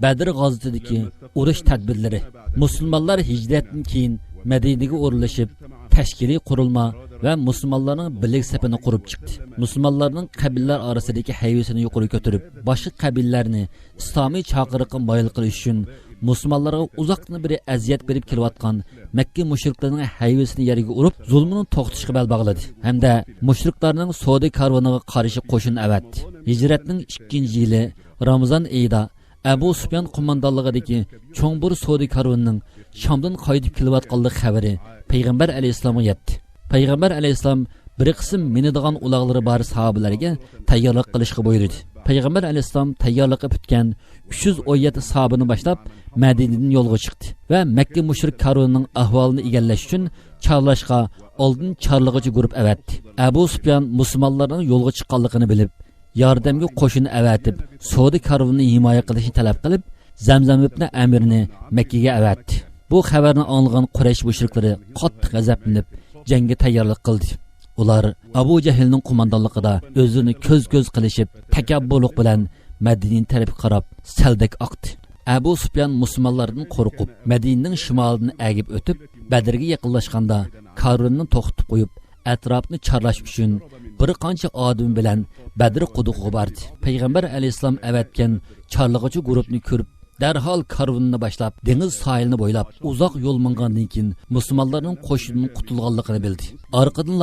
Badr g'azotidagi urush tadbirlari. Musulmonlar hijratdan keyin Madinaga o'rlashib, tashkiliy qurilma va musulmonlarning birlik safini qurib chiqdi. Musulmonlarning qabilalar orasidagi hayvasini yuqori ko'tarib, boshqa qabilalarni islomiy chaqiriqqa moyil qilish uchun musulmonlarga uzoqdan beri aziyat berib kelayotgan Makka mushriklarning hayvasini yerga urib, zulmini to'xtatishga bel bog'ladi. Hamda mushriklarning savdo karvoniga qarshi qo'shin avatdi. Hijratning 2-yili Ramazon oyida Abu Sufyan qo'mondonligidagi cho'ngbur savdo karvonining Shamdan qaytib kelayotganligi xabari Payg'ambar alayhisolamga yetdi. Payg'ambar alayhisolam bir qism minadigan uloqlari bor sahobalarga tayyorlik qilishga buyurdi. Payg'ambar alayhisolam tayyorlikka bitgan 317 sahabini boshlab Madinadan yo'lga chiqdi va Makka mushrik karvonining ahvolini egallash uchun chorlashga oldin chorlig'ichi guruh avatdi. Abu Sufyan musulmonlarning yo'lga chiqqanligini bilib, yordamga qo'shin avatib, savdo karvonini himoya qilishni talab qilib, Zamzam ibn Amirni Makkaga avatdi. Bu xabarni anglagan Quraysh mushriklari qattiq g'azablanib, jangga tayyorlik qildi. Ular Abu Jahlning qo'mondonligida o'zini ko'z-ko'z qilishib, takabburlik bilan Madina tarafga qarab saldak oqdi. Abu Sufyan musulmonlardan qo'rqib, Madinaning shimolidan agib o'tib, Badrga yaqinlashganda karvonni to'xtatib qo'yib, atrofni chorlash uchun bir qancha odam bilan Badr quduqiga bordi. Payg'ambar alayhisalom avatgan chorlig'ichi guruhni ko'rib, darhol karvonni boshlab, dengiz sohilini bo'ylab uzoq yo'l mingandan keyin musulmonlarning qo'shinining qutulganligini bildi. Orqadan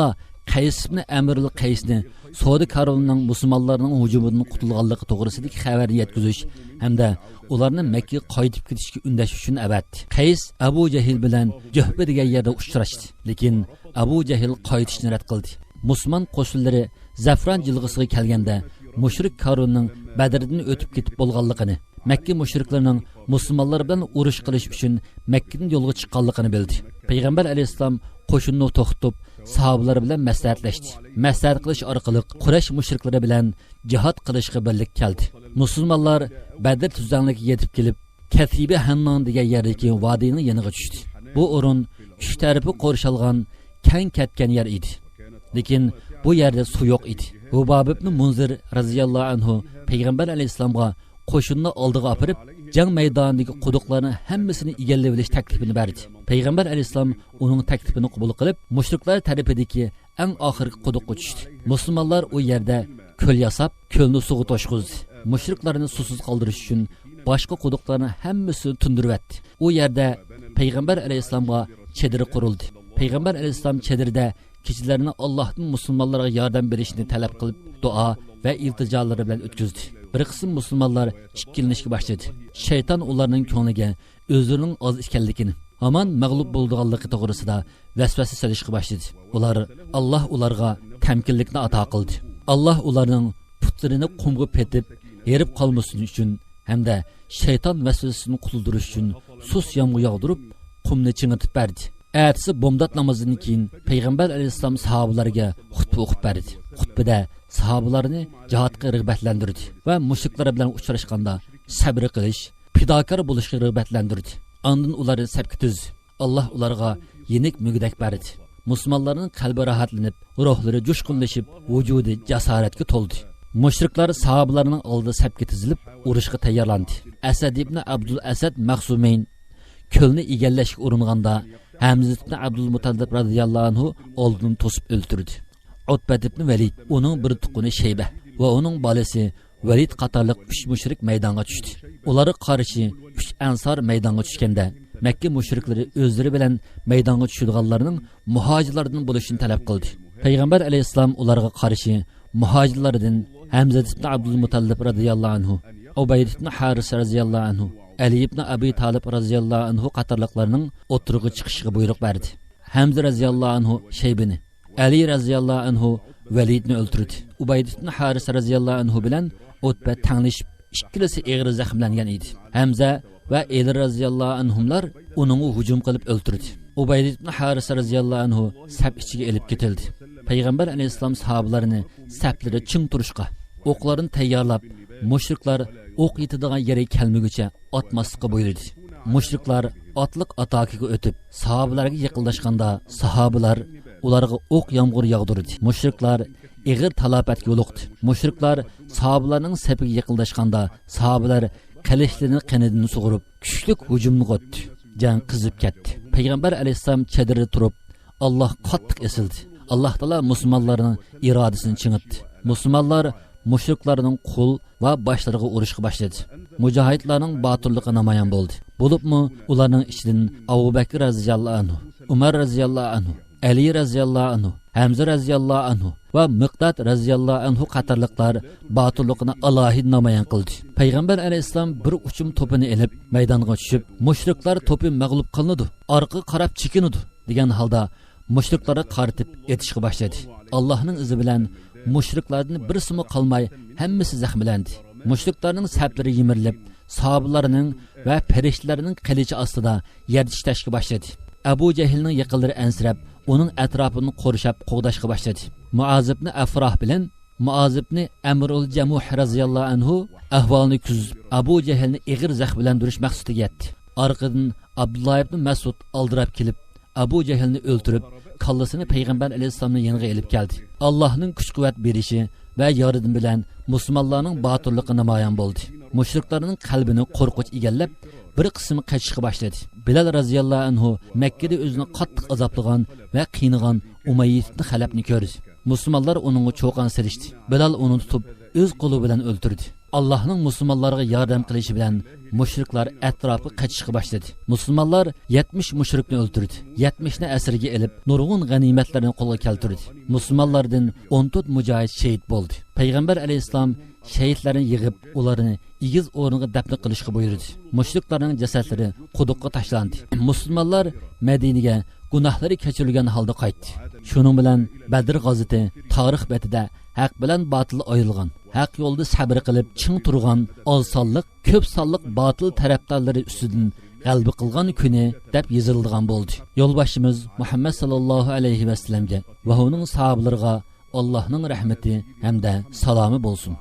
Qays ibn Amirul Qaysni savdo karvonining musulmonlarning hujumidan qutulganligi to'g'risidagi xabarni yetkazish hamda ularni Makka qaytib ketishga undash uchun avatdi. Qays Abu Jahl bilan Juhba degan yerda uchrashdi, lekin Abu Jahl qaytishni rad qildi. Musulmon qo'shinlari Zafron jilg'isiga kelganda mushrik karvonining Badrdan o'tib ketib bo'lganligini, Makka mushriklarining musulmonlar bilan urush qilish uchun Makkadan yo'lga chiqqanligini bildi. Payg'ambar alayhisalom qo'shinni to'xtatib, sahobalar bilan maslahatlashdi. Maslahat qilish orqali Quraysh mushriklari bilan jihad qilishga birlik keldi. Musulmonlar Badr tuzanligiga yetib kelib, Katiba Hannon degan yerdagi vodiyning yoniga tushdi. Bu o'rin uch tarafi qo'rshalgan, keng ketgan yer edi. Lekin bu yerda suv yo'q edi. Hubab ibn Munzir radhiyallohu anhu Payg'ambar alayhisalomga qo'shinni oldiga olib, jang maydonidagi quduqlarni hammasini egallab olish taklifini berdi. Payg'ambar alayhisalom uning taklifini qabul qilib, mushriklar tarafidagi eng oxirgi quduqqa tushdi. Musulmonlar u yerda ko'l yasab, ko'lni suvga toshqizdi. Mushriklarni suvsiz qoldirish uchun boshqa quduqlarni hammasini tundirib etdi. U yerda Payg'ambar alayhisalomga chedir qurildi. Payg'ambar alayhisalom chedirda kechalarini Allohdan musulmonlarga yordam berishni talab qilib, duo va iltijolari bilan o'tkazdi. Bir qism musulmonlar ikkilanishga boshladi. Shayton ularning ko'ngliga o'zining oz ekanligini, hamon mag'lub bo'lganligi to'g'risida vasvasa solishga boshladi. Alloh ularga tamkinlikni ato qildi. Alloh ularning putlarini qumga petib, yerib qolmasin uchun hamda shayton vasvasasini quldirish uchun sus yomg'ir yog'dirib, qumni chingitib berdi. Ertasi bomdod namozidan keyin Payg'ambar alayhisalom sahobalarga xutba o'qib berdi. Xutbada sahobalarni jihodga rag'batlantirdi va mushriklar bilan uchrashganda sabr qilish, fidokor bo'lishga rag'batlantirdi. Ondan ularni sabki tuz. Alloh ularga yenik mugdak berdi. Musulmonlarning qalbi rohatlanib, ruhlari jo'shqinlashib, vujudi jasoratga to'ldi. Mushriklar sahobalarning oldida sabki tizilib, urushga tayyorlandi. Asad ibn Abdul Asad Mahsumayn ko'lni egallashga uringanda Hamza ibn Abdul Muttalib radhiyallohu anhu oldin to'sib o'ldirdi. Utba ibn Valid, uning bir tuqquni Shayba va uning bolasi Valid qatorliq 3 mushrik maydonga tushdi. Ularga qarshi 3 ansor maydonga tushganda Makka mushriklari o'zlari bilan maydonga tushadiganlarning muhojirlardan bo'lishini talab qildi. Payg'ambar alayhisalom ularga qarshi muhojirlardan Hamza ibn Abdul Muttalib radhiyallohu anhu, Ubayd ibn Haris radhiyallohu anhu, Ali ibn Abi Talib radhiyallohu anhu qatorliqlarning o'tirg'i chiqishiga buyruq berdi. Hamza radhiyallohu anhu Shaybani, Ali radhiyallohu anhu Validni o'ldirdi. Ubayd ibn Haris radhiyallohu anhu bilan Utba tanglashib, ikkilisi og'ir zaxmlangan edi. Hamza va Ali radhiyallohu anhumlar uning hujum qilib o'ldirdi. Ubayd ibn Haris radhiyallohu anhu saf ichiga elib ketildi. Payg'ambar alayhisalom sahabalarini saflari ching turishga, o'qlarini tayyorlab, mushriklar o'q yetadigan yerga kelmaguncha otmaslikqa buyurdi. Mushriklar otliq atakiga o'tib, sahabalarga yaqinlashganda sahabalar ularga o'q yomg'ir yog'dirdi. Mushriklar ig'ir talofatga yo'liqdi. Mushriklar sahabalarning safiga yaqinlashganda sahabalar qilishlarni qinidan sug'urib kuchlik hujumni qotdi. Jang qizib ketdi. Payg'ambar alayhissalom chadirda turib Alloh qattiq esildi. Alloh taolo musulmonlarning irodasini chingitdi. Musulmonlar mushriklarning qo'l va boshlariga urishga boshladi. Mujohidlarning botirligi namoyon bo'ldi. Bo'libmi ularning ichidan Abu Bakr roziyallohu anhu, Umar roziyallohu anhu, Ali roziyallohu anhu, Hamza roziyallohu anhu va Miqdad roziyallohu anhu qatorliqlar botirligini alohid namoyon qildi. Payg'ambar alayhissalom bir uchum to'pini elib maydonga tushib, mushriklar to'pi mag'lub qilinadi, orqa qarab chekinadi degan holda mushriklarga qaritib etishga boshladi. Allohning izi bilan mushriklardan birisimi qolmay hammasi zaxmlandi. Mushriklarning saflari yimirilib, sahobalarning va farishtalarning qilichi ostida yer tishlashga boshladi. Abu Jahlning yaqinlari ansirab, uning atrofini qorishab qo'g'dashga boshladi. Muaz ibn Afroh bilan Muaz ibn Amrul Jamuh radhiyallohu anhu ahvolni kuzib, Abu Jahlni ig'ir zaxmlantirish maqsadiga yetdi. Orqadan Abdullah ibn Mas'ud oldirab kelib, Abu Jahlni o'ltirib, kallasini Payg'ambar alayhissalomning yoniga elib keldi. Allohning kuch-quvvat berishi va yordam bilan musulmonlarning botirligi namoyon bo'ldi. Mushriklarning qalbini qo'rqinch egallab, bir qismi qochishga boshladi. Bilal radhiyallohu anhu Makka da o'zini qattiq azoblagan va qiynagan Umayyidni xalabni ko'rdi. Musulmonlar uningga cho'qan silishdi. Bilal uni tutib, o'z qo'li bilan o'ldirdi. Allohning musulmonlarga yordam qilishi bilan mushriklar atrofga qochishga boshladi. Musulmonlar 70 mushrikni o'ldirdi. 70 ni asirga elib, nurg'un g'animatlarni qo'lga keltirdi. Musulmonlardan 14 mujohid shahid bo'ldi. Payg'ambar alayhissalom shahidlarni yig'ib, ularni igiz o'rniga dafn qilishga buyurdi. Mushriklarning jasadlari quduqqa tashlandi. Musulmonlar Madinaga gunohlari kechirilgan holda qaytdi. Shuning bilan Badr g'azoti tarix betida haq bilan botil ayrilgan, haq yo'lda sabr qilib ching turgan oz sonliq, ko'p sonliq botil tarafdorlari ustidan g'alaba qilgan kuni deb yozilgan bo'ldi. Yo'lboshimiz Muhammad sallallohu alayhi va sallamga va uning sahobalariga Allohning rahmati hamda salomi bo'lsin.